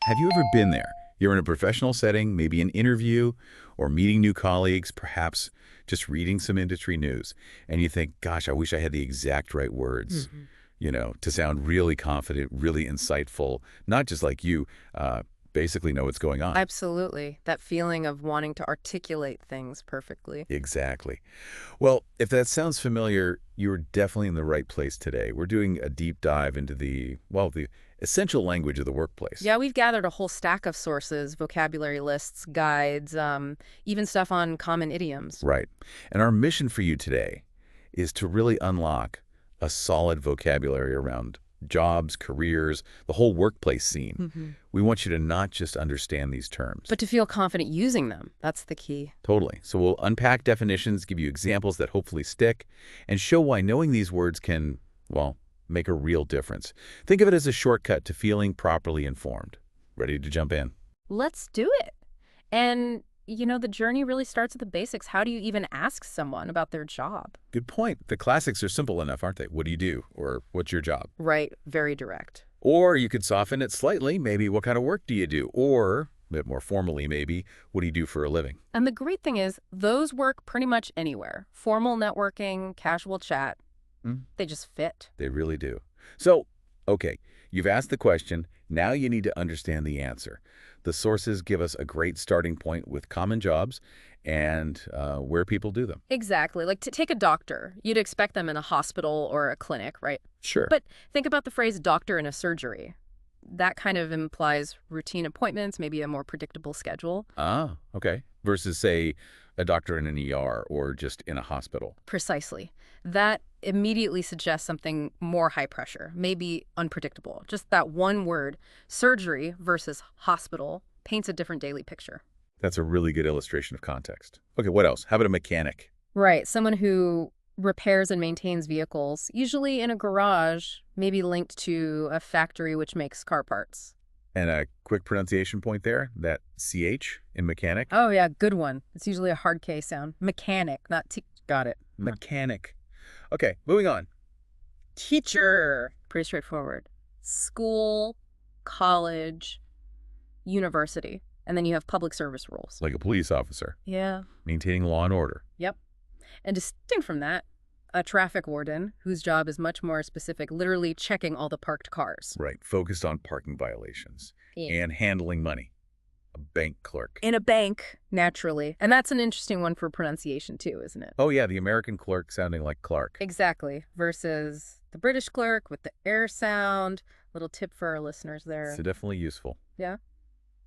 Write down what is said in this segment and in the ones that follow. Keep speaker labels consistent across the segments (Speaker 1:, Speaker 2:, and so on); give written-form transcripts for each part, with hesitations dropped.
Speaker 1: Have you ever been there? You're in a professional setting, maybe an interview or meeting new colleagues, perhaps just reading some industry news, and you think, gosh, I wish I had the exact right words,
Speaker 2: Mhm.
Speaker 1: to sound really confident, really insightful, not just like you basically know what's going on.
Speaker 2: Absolutely. That feeling of wanting to articulate things perfectly.
Speaker 1: Exactly. Well, if that sounds familiar, you're definitely in the right place today. We're doing a deep dive into the essential language of the workplace.
Speaker 2: Yeah, we've gathered a whole stack of sources, vocabulary lists, guides, even stuff on common idioms.
Speaker 1: Right. And our mission for you today is to really unlock a solid vocabulary around jobs, careers, the whole workplace scene.
Speaker 2: hmm
Speaker 1: We want you to not just understand these terms.
Speaker 2: But to feel confident using them, that's the key.
Speaker 1: Totally. So we'll unpack definitions, give you examples that hopefully stick, and show why knowing these words can, well, make a real difference. Think of it as a shortcut to feeling properly informed. Ready to jump in?
Speaker 2: Let's do it. And, the journey really starts at the basics. How do you even ask someone about their job?
Speaker 1: Good point. The classics are simple enough, aren't they? What do you do? Or what's your job?
Speaker 2: Right, very direct.
Speaker 1: Or you could soften it slightly. Maybe what kind of work do you do? Or, a bit more formally maybe, what do you do for a living?
Speaker 2: And the great thing is, those work pretty much anywhere. Formal networking, casual chat,
Speaker 1: Hmm?
Speaker 2: they just fit.
Speaker 1: They really do. So, okay, you've asked the question. Now you need to understand the answer. The sources give us a great starting point with common jobs and where people do them.
Speaker 2: Exactly. Like to take a doctor, you'd expect them in a hospital or a clinic, right?
Speaker 1: Sure.
Speaker 2: But think about the phrase doctor in a surgery. That kind of implies routine appointments, maybe a more predictable schedule.
Speaker 1: Ah, okay. Versus, say, a doctor in an ER or just in a hospital.
Speaker 2: Precisely. That immediately suggests something more high pressure, maybe unpredictable. Just that one word, surgery versus hospital, paints a different daily picture.
Speaker 1: That's a really good illustration of context. Okay, what else? How about a mechanic?
Speaker 2: Right. Someone who repairs and maintains vehicles, usually in a garage, maybe linked to a factory which makes car parts.
Speaker 1: And a quick pronunciation point there, that CH in mechanic.
Speaker 2: Oh, yeah, good one. It's usually a hard K sound. Mechanic, not T. Got it.
Speaker 1: Mechanic. Okay, moving on.
Speaker 2: Teacher. Pretty straightforward. School, college, university. And then you have public service rules.
Speaker 1: Like a police officer,
Speaker 2: Yeah.
Speaker 1: maintaining law and order.
Speaker 2: Yep. And distinct from that, a traffic warden whose job is much more specific, literally checking all the parked cars.
Speaker 1: Right, focused on parking violations
Speaker 2: Yeah.
Speaker 1: and handling money. A bank clerk.
Speaker 2: In a bank, naturally. And that's an interesting one for pronunciation too, isn't it?
Speaker 1: Oh yeah, the American clerk sounding like Clark.
Speaker 2: Exactly. Versus the British clerk with the air sound. Little tip for our listeners there.
Speaker 1: So definitely useful.
Speaker 2: Yeah.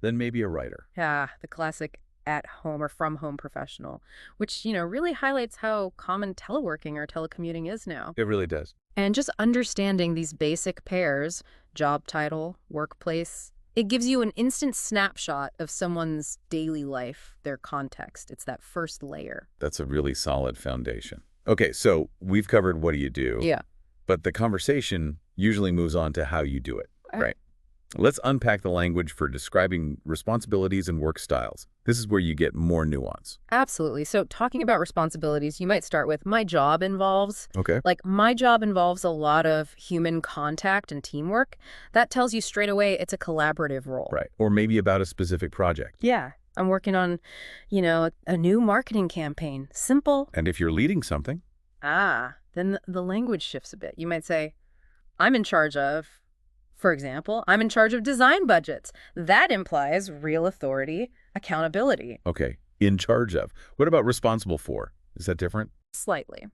Speaker 1: Then maybe a writer.
Speaker 2: Yeah, the classic at home or from home professional, which, really highlights how common teleworking or telecommuting is now.
Speaker 1: It really does.
Speaker 2: And just understanding these basic pairs, job title, workplace, it gives you an instant snapshot of someone's daily life, their context. It's that first layer.
Speaker 1: That's a really solid foundation. Okay, so we've covered what do you do,
Speaker 2: Yeah.
Speaker 1: but the conversation usually moves on to how you do it,
Speaker 2: Okay.
Speaker 1: right? Let's unpack the language for describing responsibilities and work styles. This is where you get more nuance.
Speaker 2: Absolutely. So talking about responsibilities, you might start with my job involves.
Speaker 1: Okay.
Speaker 2: Like my job involves a lot of human contact and teamwork. That tells you straight away it's a collaborative role.
Speaker 1: Right. Or maybe about a specific project.
Speaker 2: Yeah. I'm working on, a new marketing campaign. Simple.
Speaker 1: And if you're leading something,
Speaker 2: Then the language shifts a bit. You might say, I'm in charge of, for example, I'm in charge of design budgets. That implies real authority, accountability.
Speaker 1: okay, in charge of. What about responsible for? Is that different?
Speaker 2: Slightly.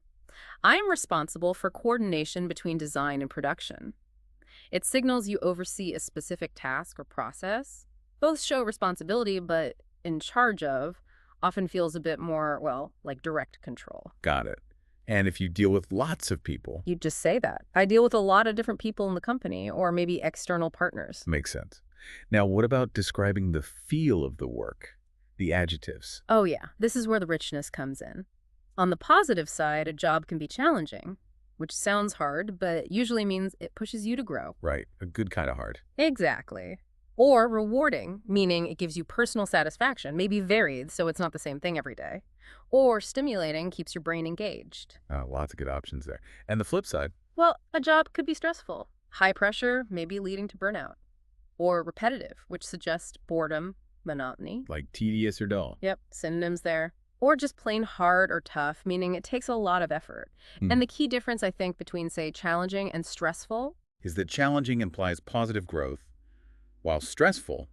Speaker 2: I am responsible for coordination between design and production. It signals you oversee a specific task or process. Both show responsibility, but in charge of often feels a bit more, well, like direct control.
Speaker 1: Got it. And if you deal with lots of people,
Speaker 2: You just say that. I deal with a lot of different people in the company or maybe external partners.
Speaker 1: makes sense. Now, what about describing the feel of the work? The adjectives.
Speaker 2: Oh yeah, this is where the richness comes in. On the positive side, a job can be challenging, which sounds hard, but usually means it pushes you to grow.
Speaker 1: Right. A good kind of hard.
Speaker 2: Exactly. Or rewarding, meaning it gives you personal satisfaction, maybe varied, so it's not the same thing every day. Or stimulating, keeps your brain engaged.
Speaker 1: Lots of good options there. And the flip side,
Speaker 2: Well, a job could be stressful. High pressure, maybe leading to burnout. or repetitive, which suggests boredom, monotony.
Speaker 1: Like tedious or dull.
Speaker 2: Yep, synonyms there. Or just plain hard or tough, meaning it takes a lot of effort.
Speaker 1: Hmm.
Speaker 2: And the key difference, I think, between, say, challenging and stressful.
Speaker 1: Is that challenging implies positive growth, while stressful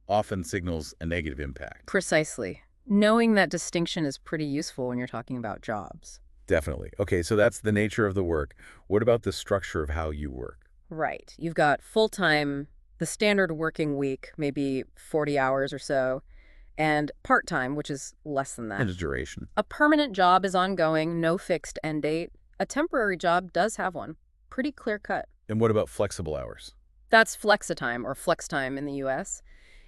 Speaker 1: often signals a negative impact.
Speaker 2: Precisely. Knowing that distinction is pretty useful when you're talking about jobs.
Speaker 1: Definitely. Okay, so that's the nature of the work. What about the structure of how you work?
Speaker 2: Right. You've got full-time, the standard working week, maybe 40 hours or so, and part-time, which is less than that.
Speaker 1: And its duration.
Speaker 2: A permanent job is ongoing, no fixed end date. A temporary job does have one. Pretty clear cut.
Speaker 1: And what about flexible hours?
Speaker 2: That's flexitime or flex time in the US.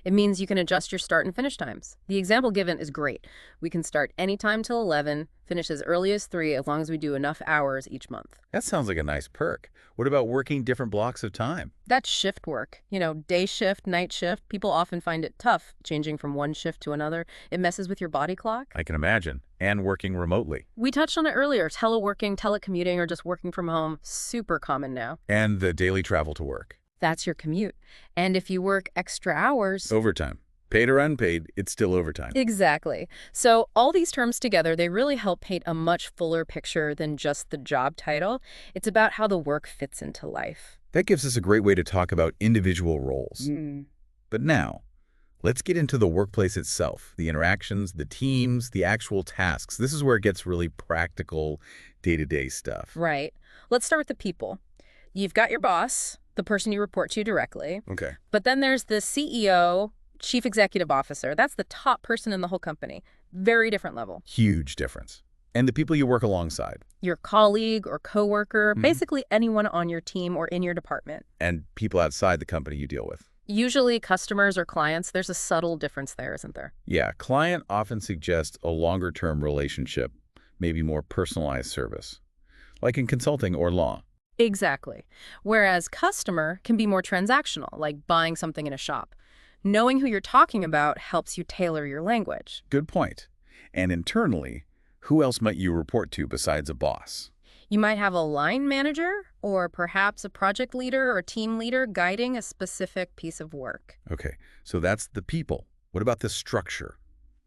Speaker 2: It means you can adjust your start and finish times. The example given is great. We can start anytime till 11, finish as early as 3 as long as we do enough hours each month.
Speaker 1: That sounds like a nice perk. What about working different blocks of time?
Speaker 2: That's shift work. Day shift, night shift. People often find it tough changing from one shift to another. It messes with your body clock.
Speaker 1: I can imagine. And working remotely.
Speaker 2: We touched on it earlier. Teleworking, telecommuting, or just working from home, super common now.
Speaker 1: And the daily travel to work.
Speaker 2: That's your commute. And if you work extra hours...
Speaker 1: Overtime. Paid or unpaid, it's still overtime.
Speaker 2: Exactly. So all these terms together, they really help paint a much fuller picture than just the job title. It's about how the work fits into life.
Speaker 1: That gives us a great way to talk about individual roles. But now, let's get into the workplace itself, the interactions, the teams, the actual tasks. This is where it gets really practical, day-to-day stuff.
Speaker 2: Right. Let's start with the people. You've got your boss, the person you report to directly.
Speaker 1: Okay.
Speaker 2: But then there's the CEO, Chief Executive Officer. That's the top person in the whole company. Very different level.
Speaker 1: Huge difference. And the people you work alongside.
Speaker 2: Your colleague or coworker, basically anyone on your team or in your department.
Speaker 1: And people outside the company you deal with.
Speaker 2: Usually customers or clients, there's a subtle difference there, isn't there?
Speaker 1: Yeah, client often suggests a longer-term relationship, maybe more personalized service, like in consulting or law.
Speaker 2: Exactly. Whereas customer can be more transactional, like buying something in a shop. Knowing who you're talking about helps you tailor your language.
Speaker 1: Good point. And internally, who else might you report to besides a boss?
Speaker 2: You might have a line manager or perhaps a project leader or team leader guiding a specific piece of work.
Speaker 1: Okay, so that's the people. What about the structure?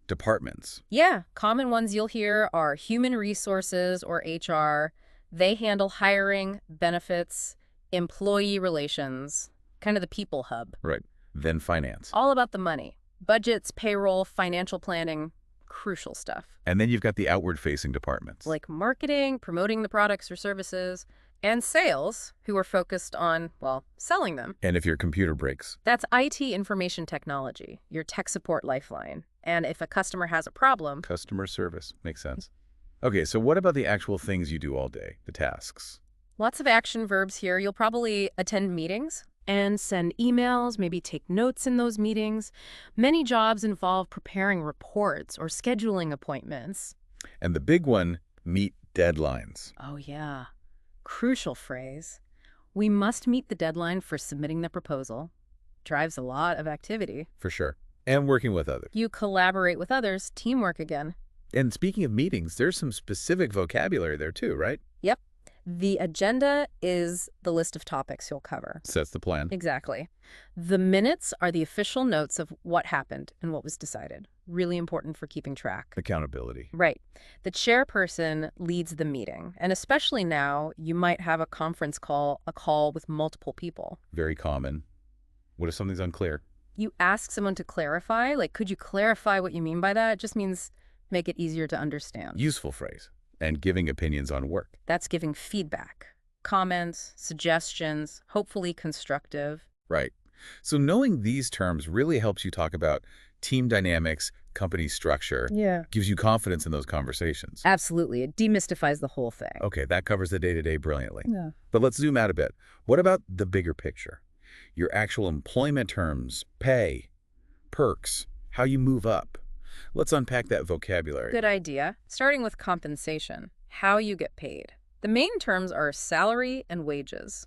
Speaker 1: Departments?
Speaker 2: Yeah, common ones you'll hear are human resources or HR. They handle hiring, benefits, employee relations, kind of the people hub.
Speaker 1: Right. Then finance.
Speaker 2: All about the money. Budgets, payroll, financial planning, crucial stuff.
Speaker 1: And then you've got the outward-facing departments.
Speaker 2: Like marketing, promoting the products or services, and sales, who are focused on, well, selling them.
Speaker 1: And if your computer breaks.
Speaker 2: That's IT information technology, your tech support lifeline. And if a customer has a problem...
Speaker 1: Customer service. Makes sense. Okay, so what about the actual things you do all day, the tasks?
Speaker 2: Lots of action verbs here. You'll probably attend meetings and send emails, maybe take notes in those meetings. Many jobs involve preparing reports or scheduling appointments.
Speaker 1: And the big one, meet deadlines.
Speaker 2: Oh, yeah. Crucial phrase. We must meet the deadline for submitting the proposal. Drives a lot of activity.
Speaker 1: For sure. And working with others.
Speaker 2: You collaborate with others, teamwork again.
Speaker 1: And speaking of meetings, there's some specific vocabulary there too, right?
Speaker 2: Yep. The agenda is the list of topics you'll cover.
Speaker 1: Sets the plan.
Speaker 2: Exactly. The minutes are the official notes of what happened and what was decided. Really important for keeping track.
Speaker 1: Accountability.
Speaker 2: Right. The chairperson leads the meeting. And especially now, you might have a conference call, a call with multiple people.
Speaker 1: Very common. What if something's unclear?
Speaker 2: You ask someone to clarify. Like, could you clarify what you mean by that? It just means make it easier to understand.
Speaker 1: Useful phrase. And giving opinions on work.
Speaker 2: That's giving feedback, comments, suggestions, hopefully constructive.
Speaker 1: Right. So knowing these terms really helps you talk about team dynamics, company structure.
Speaker 2: Yeah.
Speaker 1: Gives you confidence in those conversations.
Speaker 2: Absolutely. It demystifies the whole thing.
Speaker 1: Okay, that covers the day-to-day brilliantly.
Speaker 2: Yeah.
Speaker 1: But let's zoom out a bit. What about the bigger picture? Your actual employment terms, pay, perks, how you move up. Let's unpack that vocabulary.
Speaker 2: Good idea. Starting with compensation, how you get paid. The main terms are salary and wages.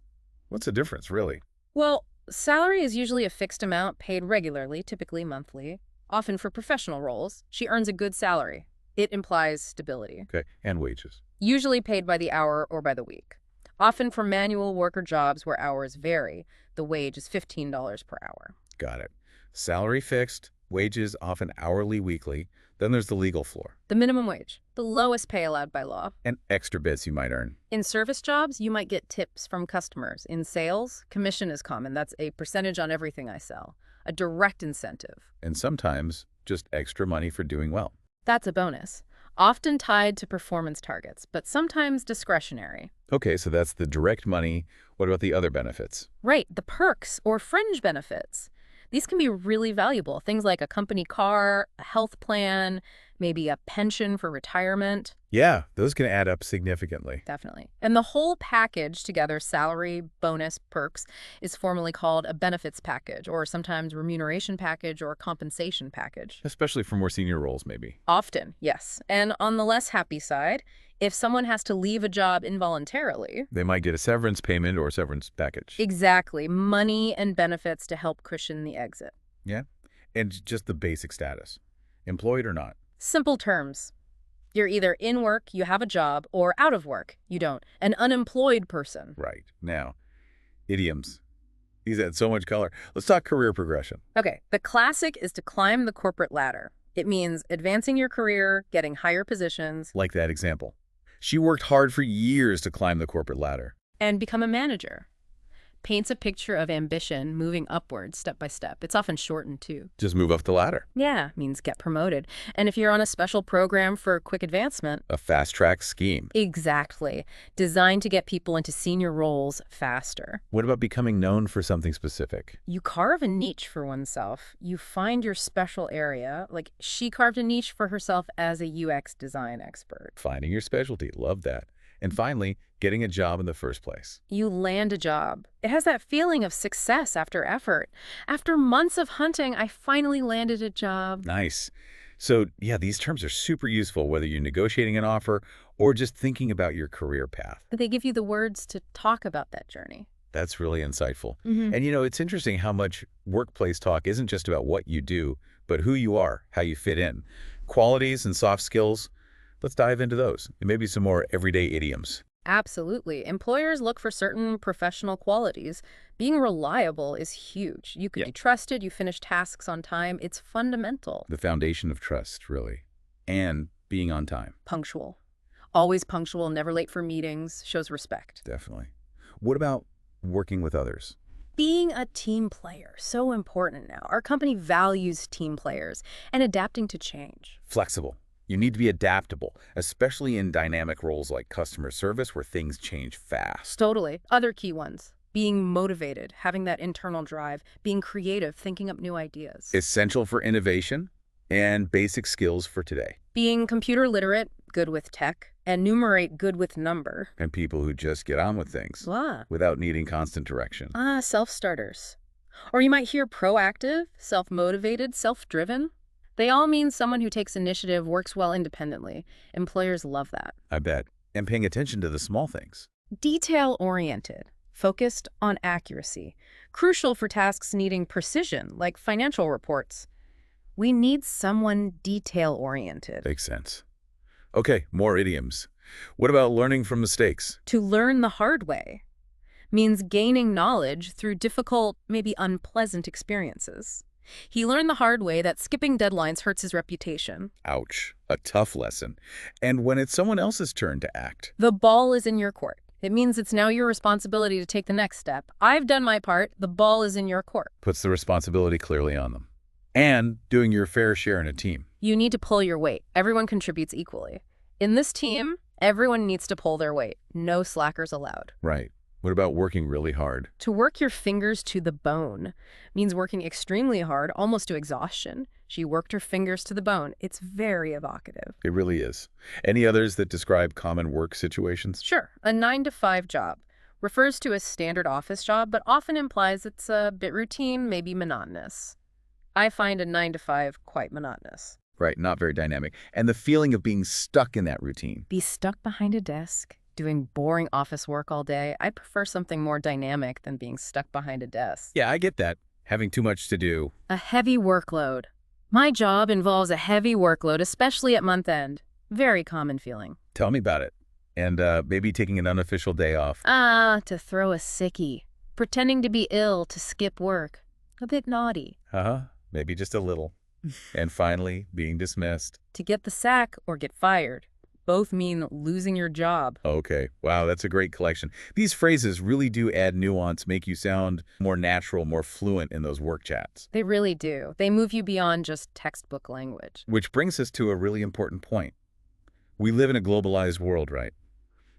Speaker 1: What's the difference, really?
Speaker 2: Well, salary is usually a fixed amount paid regularly, typically monthly. Often for professional roles, she earns a good salary. It implies stability.
Speaker 1: Okay, and wages.
Speaker 2: Usually paid by the hour or by the week. often for manual worker jobs where hours vary. The wage is $15 per hour.
Speaker 1: Got it. Salary fixed, wages often hourly, weekly. Then there's the legal floor.
Speaker 2: The minimum wage, the lowest pay allowed by law.
Speaker 1: And extra bits you might earn.
Speaker 2: In service jobs, you might get tips from customers. In sales, commission is common. That's a percentage on everything I sell, a direct incentive.
Speaker 1: And sometimes just extra money for doing well.
Speaker 2: That's a bonus, often tied to performance targets, but sometimes discretionary.
Speaker 1: Okay, so that's the direct money. What about the other benefits?
Speaker 2: Right, the perks or fringe benefits. These can be really valuable. Things like a company car, a health plan, maybe a pension for retirement.
Speaker 1: Yeah, those can add up significantly.
Speaker 2: Definitely. And the whole package together, salary, bonus, perks, is formally called a benefits package, or sometimes remuneration package or compensation package.
Speaker 1: Especially for more senior roles, maybe.
Speaker 2: Often, yes. And on the less happy side, if someone has to leave a job involuntarily,
Speaker 1: They might get a severance payment or severance package.
Speaker 2: exactly, money and benefits to help cushion the exit.
Speaker 1: Yeah. And just the basic status. Employed or not.
Speaker 2: Simple terms. You're either in work, you have a job, or out of work, you don't. An unemployed person.
Speaker 1: Right. Now, idioms. These add so much color. Let's talk career progression.
Speaker 2: Okay, the classic is to climb the corporate ladder. It means advancing your career, getting higher positions,
Speaker 1: Like that example. She worked hard for years to climb the corporate ladder.
Speaker 2: and become a manager. Paints a picture of ambition moving upward step by step. It's often shortened too.
Speaker 1: Just move up the ladder.
Speaker 2: Yeah, means get promoted. And if you're on a special program for quick advancement,
Speaker 1: A fast-track scheme.
Speaker 2: exactly, designed to get people into senior roles faster.
Speaker 1: What about becoming known for something specific?
Speaker 2: You carve a niche for oneself. You find your special area. Like she carved a niche for herself as a UX design expert.
Speaker 1: Finding your specialty. Love that. And finally, getting a job in the first place.
Speaker 2: You land a job. It has that feeling of success after effort. After months of hunting, I finally landed a job.
Speaker 1: Nice. So, yeah, these terms are super useful whether you're negotiating an offer or just thinking about your career path.
Speaker 2: They give you the words to talk about that journey.
Speaker 1: That's really insightful.
Speaker 2: Mm-hmm.
Speaker 1: And, it's interesting how much workplace talk isn't just about what you do, but who you are, how you fit in. Qualities and soft skills, let's dive into those. And maybe some more everyday idioms.
Speaker 2: Absolutely. Employers look for certain professional qualities. Being reliable is huge. You can
Speaker 1: Yeah.
Speaker 2: be trusted, you finish tasks on time. It's fundamental.
Speaker 1: The foundation of trust, really. And being on time,
Speaker 2: Punctual. Always punctual, never late for meetings, shows respect.
Speaker 1: definitely. What about working with others?
Speaker 2: Being a team player, so important now. Our company values team players and adapting to change.
Speaker 1: Flexible. You need to be adaptable, especially in dynamic roles like customer service where things change fast.
Speaker 2: Totally. Other key ones. Being motivated, having that internal drive, being creative, thinking up new ideas.
Speaker 1: Essential for innovation and basic skills for today.
Speaker 2: Being computer literate, good with tech, and numerate, good with number.
Speaker 1: And people who just get on with things
Speaker 2: Blah.
Speaker 1: without needing constant direction.
Speaker 2: Self-starters. Or you might hear proactive, self-motivated, self-driven. They all mean someone who takes initiative, works well independently. Employers love that.
Speaker 1: I bet. And paying attention to the small things.
Speaker 2: Detail-oriented, focused on accuracy. Crucial for tasks needing precision, like financial reports. We need someone detail-oriented.
Speaker 1: Makes sense. Okay, more idioms. What about learning from mistakes?
Speaker 2: To learn the hard way means gaining knowledge through difficult, maybe unpleasant experiences. He learned the hard way that skipping deadlines hurts his reputation.
Speaker 1: Ouch. A tough lesson. And when it's someone else's turn to act.
Speaker 2: The ball is in your court. It means it's now your responsibility to take the next step. I've done my part. The ball is in your court.
Speaker 1: Puts the responsibility clearly on them. And doing your fair share in a team.
Speaker 2: You need to pull your weight. Everyone contributes equally. In this team, everyone needs to pull their weight. No slackers allowed.
Speaker 1: Right. What about working really hard?
Speaker 2: To work your fingers to the bone means working extremely hard, almost to exhaustion. She worked her fingers to the bone. It's very evocative.
Speaker 1: It really is. Any others that describe common work situations?
Speaker 2: Sure, a 9-to-5 job refers to a standard office job, but often implies it's a bit routine, maybe monotonous. I find a 9-to-5 quite monotonous.
Speaker 1: Right, not very dynamic. And the feeling of being stuck in that routine.
Speaker 2: Be stuck behind a desk, doing boring office work all day. I prefer something more dynamic than being stuck behind a desk.
Speaker 1: Yeah, I get that. Having too much to do.
Speaker 2: A heavy workload. My job involves a heavy workload, especially at month end. Very common feeling.
Speaker 1: Tell me about it. And maybe taking an unofficial day off.
Speaker 2: To throw a sickie. Pretending to be ill to skip work. A bit naughty.
Speaker 1: Uh-huh. Maybe just a little. And finally, being dismissed.
Speaker 2: To get the sack or get fired. Both mean losing your job.
Speaker 1: Okay. Wow, that's a great collection. These phrases really do add nuance, make you sound more natural, more fluent in those work chats.
Speaker 2: They really do. They move you beyond just textbook language.
Speaker 1: Which brings us to a really important point. We live in a globalized world, right?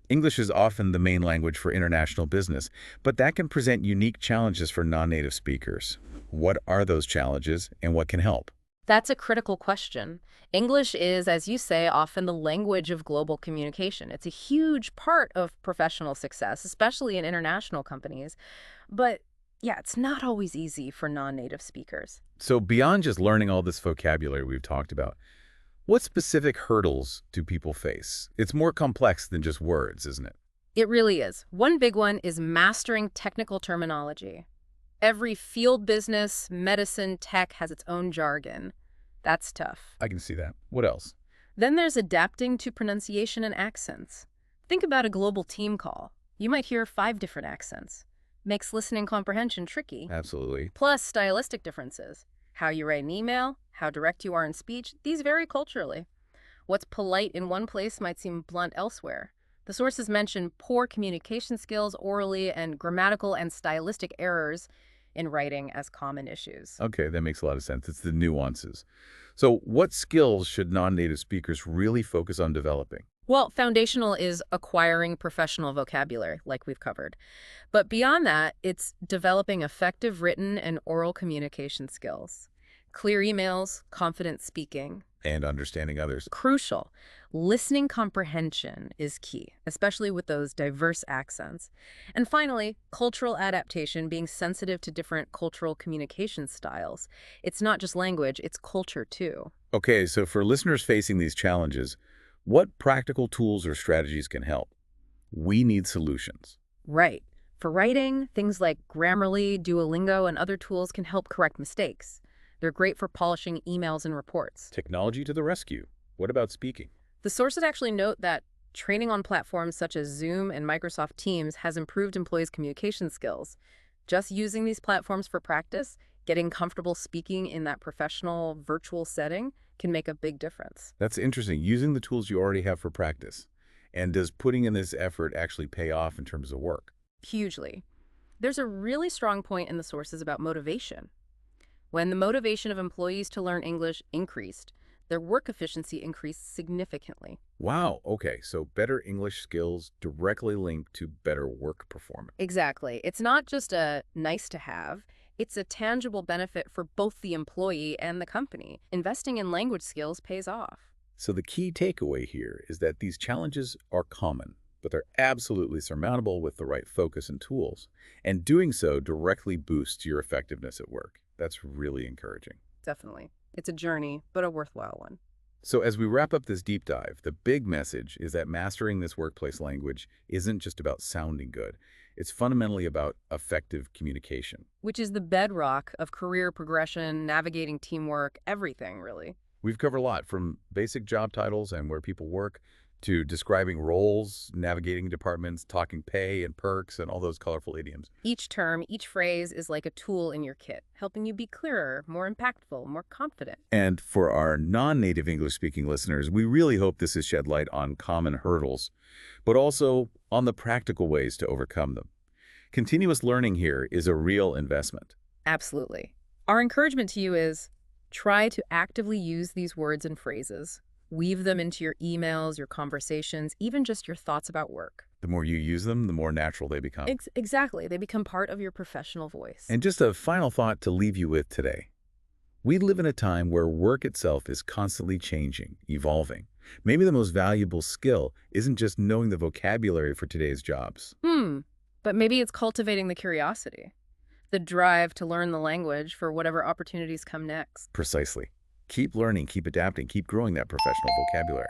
Speaker 1: English is often the main language for international business, but that can present unique challenges for non-native speakers. What are those challenges and what can help?
Speaker 2: That's a critical question. English is, as you say, often the language of global communication. It's a huge part of professional success, especially in international companies. But yeah, it's not always easy for non-native speakers.
Speaker 1: So beyond just learning all this vocabulary we've talked about, what specific hurdles do people face? It's more complex than just words, isn't it?
Speaker 2: It really is. One big one is mastering technical terminology. Every field business, medicine, tech has its own jargon. That's tough.
Speaker 1: I can see that. What else?
Speaker 2: Then there's adapting to pronunciation and accents. Think about a global team call. You might hear 5 different accents. Makes listening comprehension tricky.
Speaker 1: Absolutely.
Speaker 2: Plus stylistic differences. How you write an email, how direct you are in speech, these vary culturally. What's polite in one place might seem blunt elsewhere. The sources mention poor communication skills orally and grammatical and stylistic errors in writing as common issues.
Speaker 1: Okay, that makes a lot of sense. It's the nuances. So what skills should non-native speakers really focus on developing?
Speaker 2: Well, foundational is acquiring professional vocabulary, like we've covered. But beyond that, it's developing effective written and oral communication skills. Clear emails, confident speaking.
Speaker 1: And understanding others.
Speaker 2: Crucial. Listening comprehension is key, especially with those diverse accents. And finally, cultural adaptation, being sensitive to different cultural communication styles. It's not just language, it's culture too.
Speaker 1: Okay, so for listeners facing these challenges, what practical tools or strategies can help? We need solutions.
Speaker 2: Right. For writing, things like Grammarly, Duolingo, and other tools can help correct mistakes. They're great for polishing emails and reports.
Speaker 1: Technology to the rescue. What about speaking?
Speaker 2: The sources actually note that training on platforms such as Zoom and Microsoft Teams has improved employees' communication skills. Just using these platforms for practice, getting comfortable speaking in that professional virtual setting can make a big difference.
Speaker 1: That's interesting. Using the tools you already have for practice. And does putting in this effort actually pay off in terms of work?
Speaker 2: Hugely. There's a really strong point in the sources about motivation. When the motivation of employees to learn English increased, their work efficiency increased significantly.
Speaker 1: Wow, okay, so better English skills directly linked to better work performance.
Speaker 2: Exactly. It's not just a nice to have, it's a tangible benefit for both the employee and the company. Investing in language skills pays off.
Speaker 1: So the key takeaway here is that these challenges are common, but they're absolutely surmountable with the right focus and tools. And doing so directly boosts your effectiveness at work. That's really encouraging.
Speaker 2: Definitely. It's a journey, but a worthwhile one.
Speaker 1: So as we wrap up this deep dive, the big message is that mastering this workplace language isn't just about sounding good. It's fundamentally about effective communication.
Speaker 2: Which is the bedrock of career progression, navigating teamwork, everything, really.
Speaker 1: We've covered a lot, from basic job titles and where people work, to describing roles, navigating departments, talking pay and perks, and all those colorful idioms.
Speaker 2: Each term, each phrase is like a tool in your kit, helping you be clearer, more impactful, more confident.
Speaker 1: And for our non-native English-speaking listeners, we really hope this has shed light on common hurdles, but also on the practical ways to overcome them. Continuous learning here is a real investment.
Speaker 2: Absolutely. Our encouragement to you is try to actively use these words and phrases. Weave them into your emails, your conversations, even just your thoughts about work.
Speaker 1: The more you use them, the more natural they become.
Speaker 2: Exactly. They become part of your professional voice.
Speaker 1: And just a final thought to leave you with today. We live in a time where work itself is constantly changing, evolving. Maybe the most valuable skill isn't just knowing the vocabulary for today's jobs.
Speaker 2: But maybe it's cultivating the curiosity, the drive to learn the language for whatever opportunities come next.
Speaker 1: Precisely. Keep learning, keep adapting, keep growing that professional vocabulary.